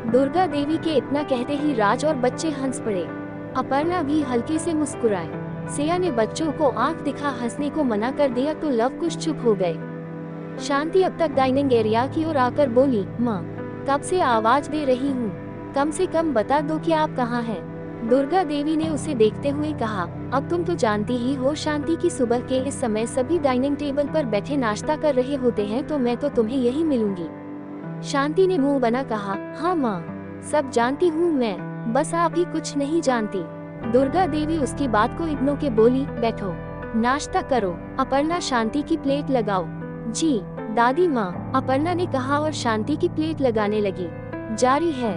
दुर्गा देवी के इतना कहते ही राज और बच्चे हंस पड़े। अपर्णा भी हल्के से मुस्कुराए। सिया ने बच्चों को आंख दिखा हंसने को मना कर दिया तो लव कुछ चुप हो गए। शांति अब तक डाइनिंग एरिया की ओर आकर बोली, माँ कब से आवाज दे रही हूँ, कम से कम बता दो कि आप कहाँ हैं। दुर्गा देवी ने उसे देखते हुए कहा, अब तुम तो जानती ही हो शांति की सुबह के इस समय सभी डाइनिंग टेबल पर बैठे नाश्ता कर रहे होते हैं, तो मैं तो तुम्हें यही मिलूंगी। शांति ने मुंह बना कहा, हाँ माँ सब जानती हूँ मैं, बस आप ही कुछ नहीं जानती। दुर्गा देवी उसकी बात को इग्नोर के बोली, बैठो नाश्ता करो। अपर्णा शांति की प्लेट लगाओ। जी दादी माँ, अपर्णा ने कहा और शांति की प्लेट लगाने लगी। जारी है।